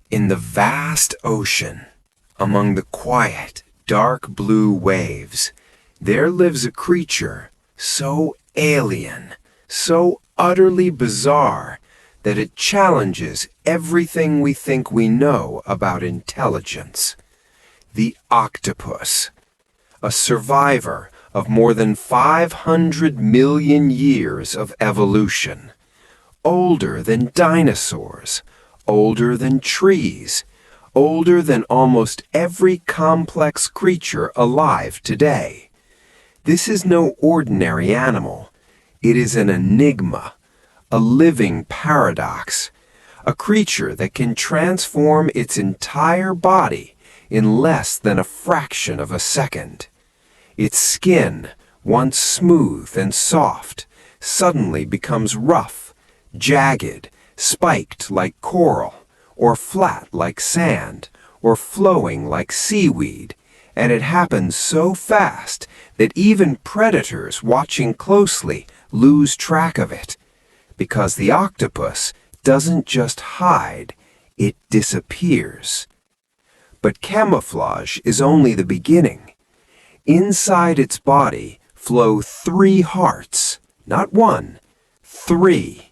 In the vast ocean, among the quiet, dark blue waves, there lives a creature so alien, so utterly bizarre, that it challenges everything we think we know about intelligence. The octopus, a survivor of more than 500 million years of evolution, older than dinosaurs, older than trees, older than almost every complex creature alive today. This is no ordinary animal. It is an enigma, a living paradox, a creature that can transform its entire body in less than a fraction of a second. Its skin, once smooth and soft, suddenly becomes rough, jagged, spiked like coral, or flat like sand, or flowing like seaweed, and it happens so fast that even predators watching closely lose track of it, because the octopus doesn't just hide, it disappears. But camouflage is only the beginning. Inside its body flow 3 hearts, not 1, 3.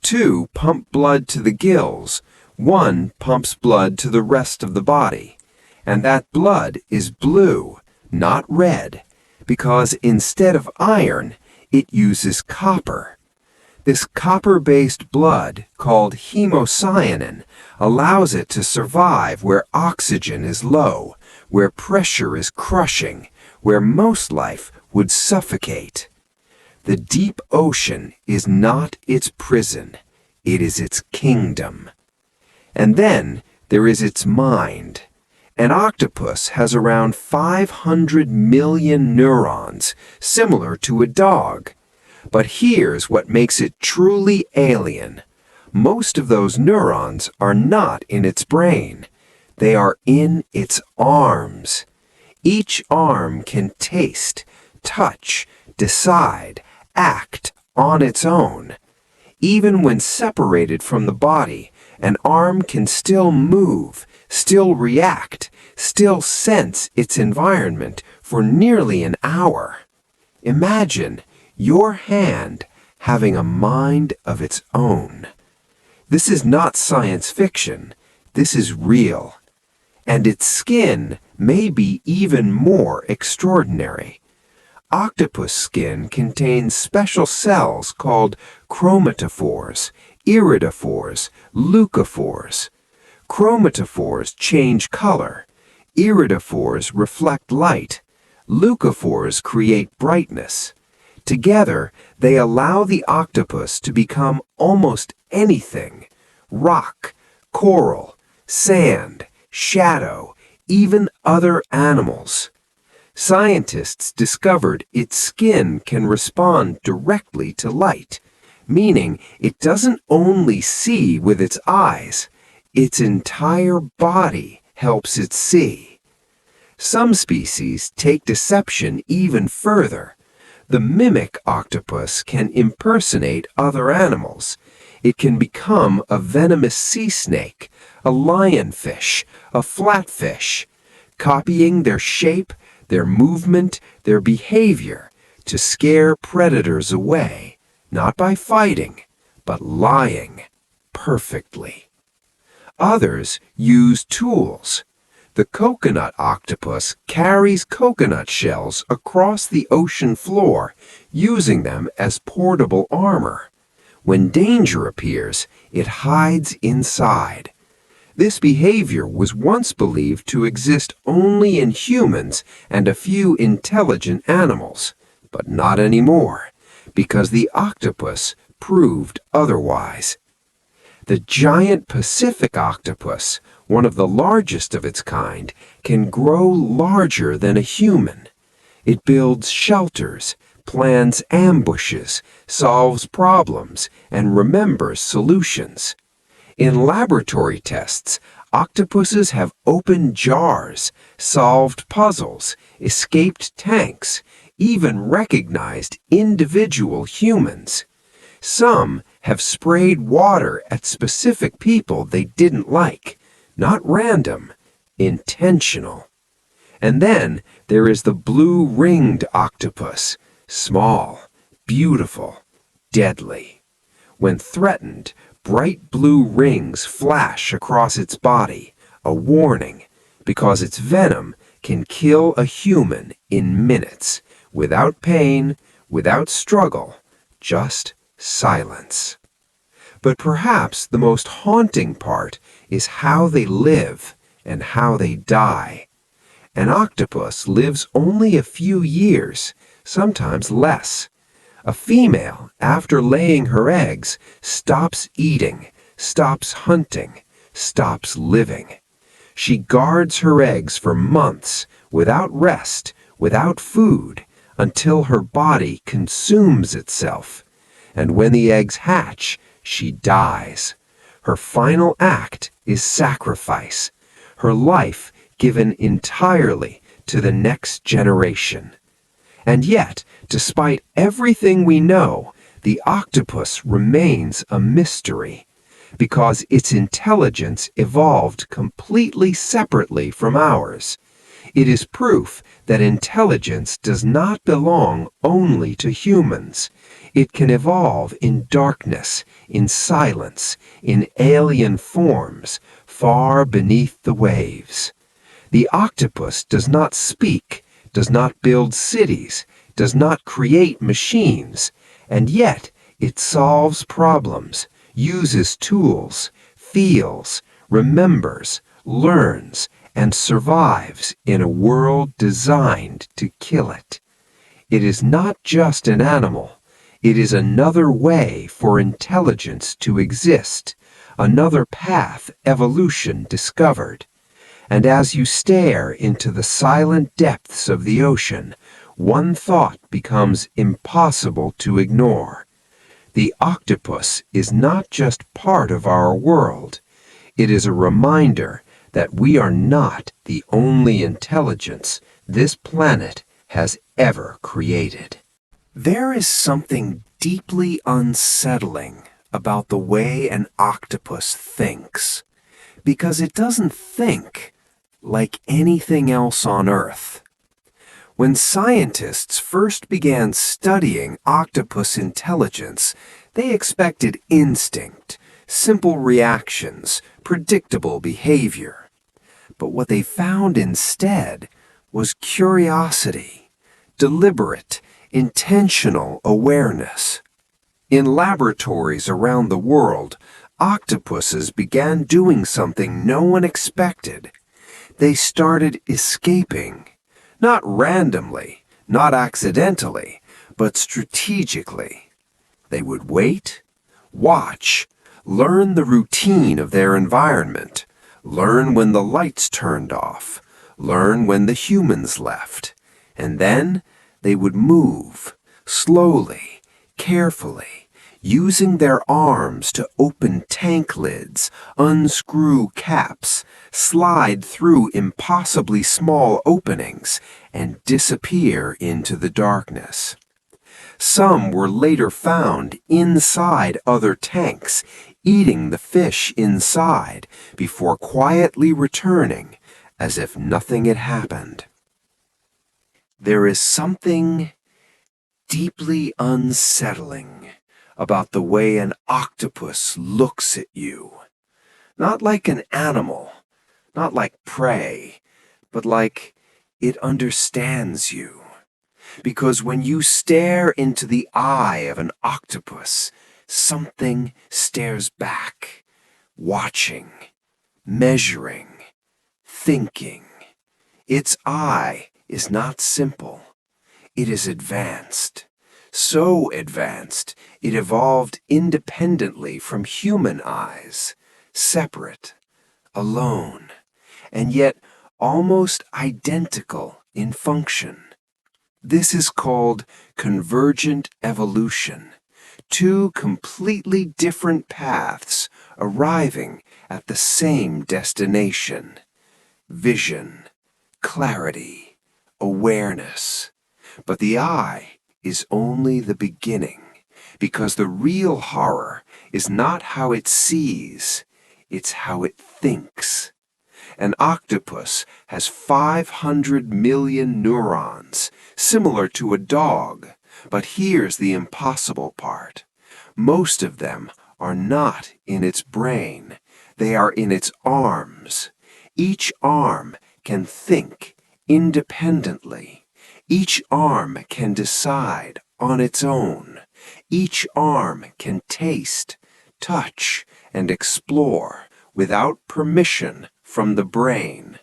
2 pump blood to the gills, 1 pumps blood to the rest of the body, and that blood is blue, not red, because instead of iron, it uses copper. This copper-based blood, called hemocyanin, allows it to survive where oxygen is low, where pressure is crushing, where most life would suffocate. The deep ocean is not its prison, it is its kingdom. And then there is its mind. An octopus has around 500 million neurons, similar to a dog. But here's what makes it truly alien. Most of those neurons are not in its brain. They are in its arms. Each arm can taste, touch, decide, act on its own. Even when separated from the body, an arm can still move, still react, still sense its environment for nearly an hour. Imagine your hand having a mind of its own. This is not science fiction. This is real. And its skin may be even more extraordinary. Octopus skin contains special cells called chromatophores, iridophores, leucophores. Chromatophores change color. Iridophores reflect light. Leucophores create brightness. Together, they allow the octopus to become almost anything: rock, coral, sand, shadow, even other animals. Scientists discovered its skin can respond directly to light, meaning it doesn't only see with its eyes, its entire body helps it see. Some species take deception even further. The mimic octopus can impersonate other animals. It can become a venomous sea snake, a lionfish, a flatfish, copying their shape, their movement, their behavior to scare predators away, not by fighting, but lying perfectly. Others use tools. The coconut octopus carries coconut shells across the ocean floor, using them as portable armor. When danger appears, it hides inside. This behavior was once believed to exist only in humans and a few intelligent animals, but not anymore, because the octopus proved otherwise. The giant Pacific octopus, one of the largest of its kind, can grow larger than a human. It builds shelters, plans ambushes, solves problems, and remembers solutions. In laboratory tests, octopuses have opened jars, solved puzzles, escaped tanks, even recognized individual humans. Some have sprayed water at specific people they didn't like, Not random, intentional. And then there is the blue-ringed octopus, small, beautiful, deadly. When threatened, bright blue rings flash across its body, a warning, because its venom can kill a human in minutes, without pain, without struggle, just silence. But perhaps the most haunting part is how they live and how they die. An octopus lives only a few years, sometimes less. A female, after laying her eggs, stops eating, stops hunting, stops living. She guards her eggs for months, without rest, without food, until her body consumes itself. And when the eggs hatch, she dies. Her final act is sacrifice, her life given entirely to the next generation. And yet, despite everything we know, the octopus remains a mystery, because its intelligence evolved completely separately from ours. It is proof that intelligence does not belong only to humans. It can evolve in darkness, in silence, in alien forms, far beneath the waves. The octopus does not speak, does not build cities, does not create machines, and yet it solves problems, uses tools, feels, remembers, learns, and survives in a world designed to kill it. It is not just an animal. It is another way for intelligence to exist, another path evolution discovered. And as you stare into the silent depths of the ocean, one thought becomes impossible to ignore. The octopus is not just part of our world. It is a reminder that we are not the only intelligence this planet has ever created. There is something deeply unsettling about the way an octopus thinks, because it doesn't think like anything else on Earth. When scientists first began studying octopus intelligence, they expected instinct, simple reactions, predictable behavior. But what they found instead was curiosity, deliberate, intentional awareness. In laboratories around the world, octopuses began doing something no one expected. They started escaping, not randomly, not accidentally, but strategically. They would wait, watch, learn the routine of their environment, learn when the lights turned off, learn when the humans left, and then they would move, slowly, carefully, using their arms to open tank lids, unscrew caps, slide through impossibly small openings, and disappear into the darkness. Some were later found inside other tanks, eating the fish inside before quietly returning as if nothing had happened. There is something deeply unsettling about the way an octopus looks at you. Not like an animal, not like prey, but like it understands you. Because when you stare into the eye of an octopus, something stares back, watching, measuring, thinking. Its eye is not simple. It is advanced. So advanced, it evolved independently from human eyes, separate, alone, and yet almost identical in function. This is called convergent evolution, two completely different paths arriving at the same destination: vision, clarity, awareness. But the eye is only the beginning, because the real horror is not how it sees, it's how it thinks. An octopus has 500 million neurons, similar to a dog. But here's the impossible part. Most of them are not in its brain. They are in its arms. Each arm can think independently. Each arm can decide on its own. Each arm can taste, touch, and explore without permission from the brain.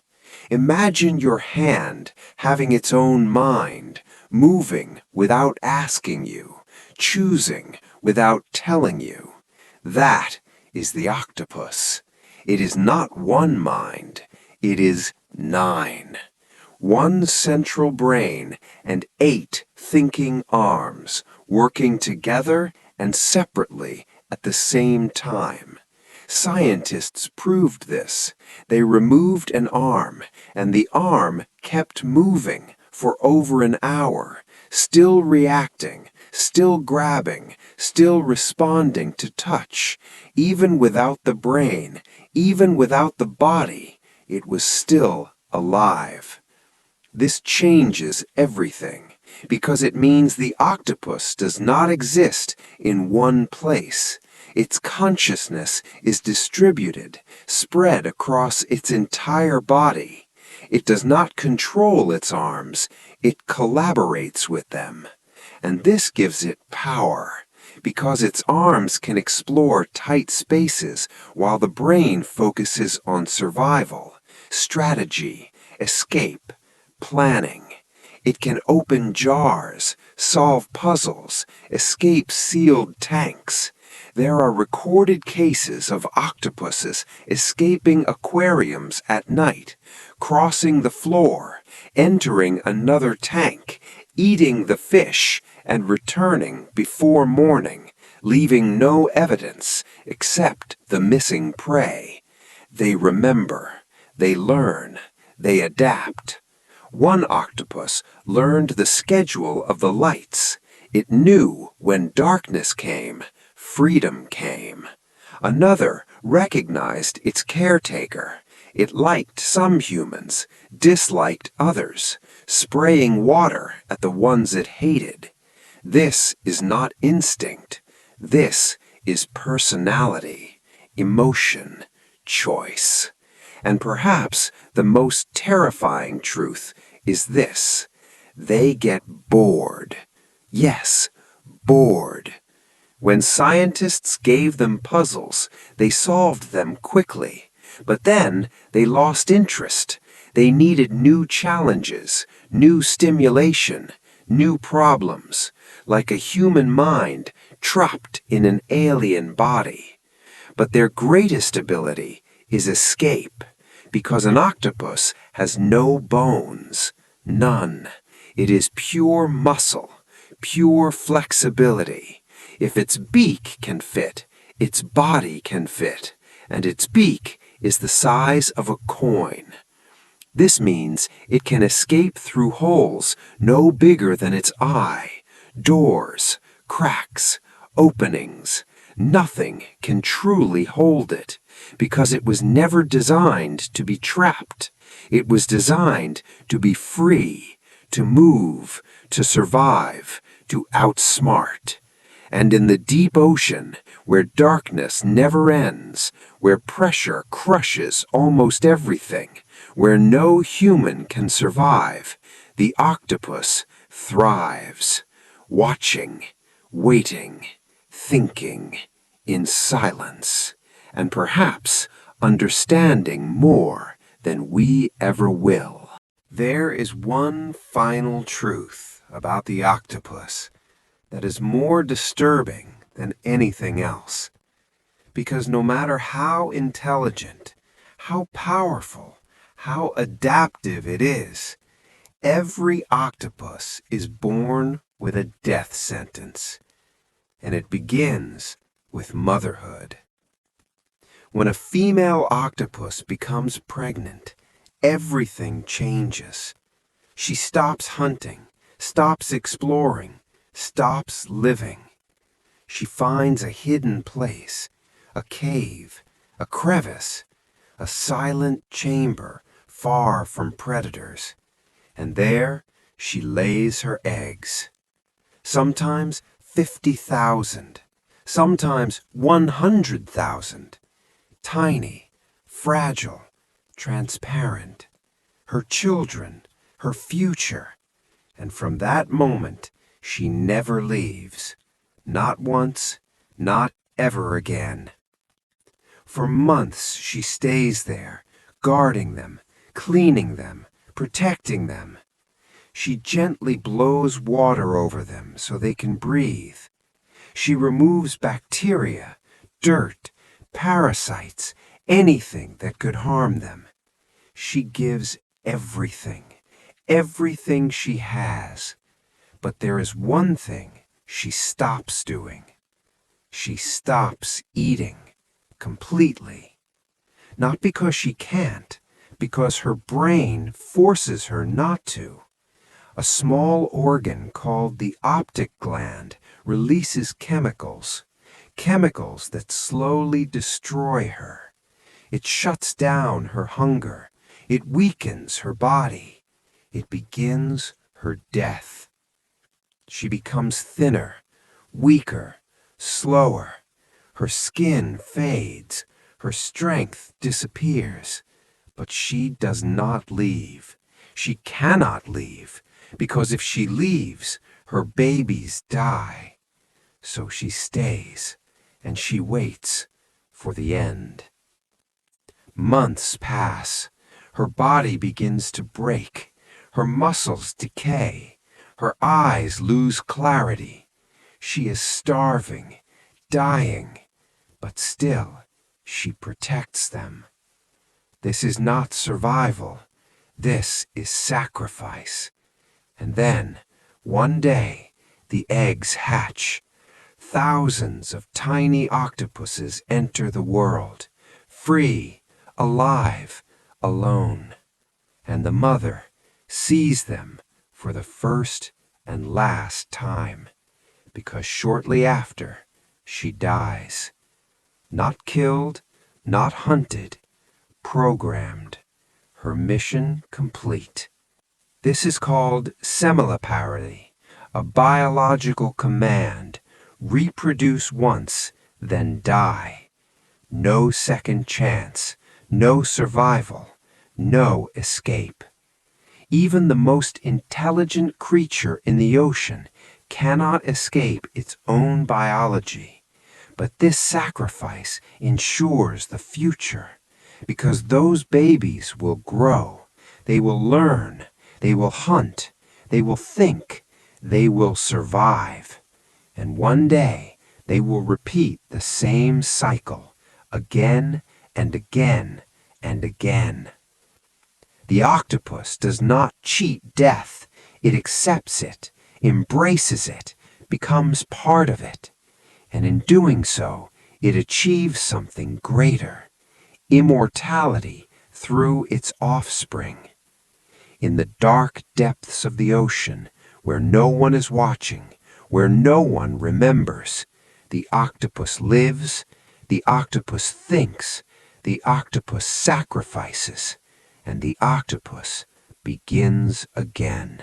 Imagine your hand having its own mind, moving without asking you, choosing without telling you. That is the octopus. It is not one mind, it is 9. One central brain and 8 thinking arms, working together and separately at the same time. Scientists proved this. They removed an arm, and the arm kept moving for over an hour, still reacting, still grabbing, still responding to touch. Even without the brain, even without the body, it was still alive. This changes everything, because it means the octopus does not exist in one place. Its consciousness is distributed, spread across its entire body. It does not control its arms, it collaborates with them. And this gives it power, because its arms can explore tight spaces while the brain focuses on survival, strategy, escape, planning. It can open jars, solve puzzles, escape sealed tanks. There are recorded cases of octopuses escaping aquariums at night, crossing the floor, entering another tank, eating the fish, and returning before morning, leaving no evidence except the missing prey. They remember, they learn, they adapt. One octopus learned the schedule of the lights. It knew when darkness came, freedom came. Another recognized its caretaker. It liked some humans, disliked others, spraying water at the ones it hated. This is not instinct. This is personality, emotion, choice. And perhaps the most terrifying truth is this: they get bored. Yes, bored. When scientists gave them puzzles, they solved them quickly. But then they lost interest. They needed new challenges, new stimulation, new problems, like a human mind trapped in an alien body. But their greatest ability is escape, because an octopus has no bones, none. It is pure muscle, pure flexibility. If its beak can fit, its body can fit, and its beak is the size of a coin. This means it can escape through holes no bigger than its eye, doors, cracks, openings. Nothing can truly hold it, because it was never designed to be trapped. It was designed to be free, to move, to survive, to outsmart. And in the deep ocean, where darkness never ends, where pressure crushes almost everything, where no human can survive, the octopus thrives, watching, waiting, thinking, in silence, and perhaps understanding more than we ever will. There is one final truth about the octopus that is more disturbing than anything else. Because no matter how intelligent, how powerful, how adaptive it is, every octopus is born with a death sentence. And it begins with motherhood. When a female octopus becomes pregnant, everything changes. She stops hunting, stops exploring, stops living. She finds a hidden place, a cave, a crevice, a silent chamber far from predators, and there she lays her eggs. Sometimes 50,000, sometimes 100,000. Tiny, fragile, transparent. Her children, her future. And from that moment, she never leaves. Not once, not ever again. For months she stays there, guarding them, cleaning them, protecting them. She gently blows water over them so they can breathe. She removes bacteria, dirt, parasites, anything that could harm them. She gives everything, everything she has. But there is one thing she stops doing. She stops eating completely. Not because she can't, because her brain forces her not to. A small organ called the optic gland releases chemicals, chemicals that slowly destroy her. It shuts down her hunger. It weakens her body. It begins her death. She becomes thinner, weaker, slower. Her skin fades. Her strength disappears. But she does not leave. She cannot leave, because if she leaves, her babies die. So she stays, and she waits for the end. Months pass. Her body begins to break. Her muscles decay. Her eyes lose clarity. She is starving, dying, but still she protects them. This is not survival. This is sacrifice. And then, one day, the eggs hatch. Thousands of tiny octopuses enter the world, free, alive, alone. And the mother sees them for the first and last time, because shortly after, she dies. Not killed, not hunted, programmed. Her mission complete. This is called semiloparity, a biological command. Reproduce once, then die. No second chance, no survival, no escape. Even the most intelligent creature in the ocean cannot escape its own biology. But this sacrifice ensures the future, because those babies will grow, they will learn, they will hunt, they will think, they will survive. And one day they will repeat the same cycle again and again and again. The octopus does not cheat death. It accepts it, embraces it, becomes part of it. And in doing so, it achieves something greater, immortality through its offspring. In the dark depths of the ocean, where no one is watching, where no one remembers, the octopus lives, the octopus thinks, the octopus sacrifices, and the octopus begins again.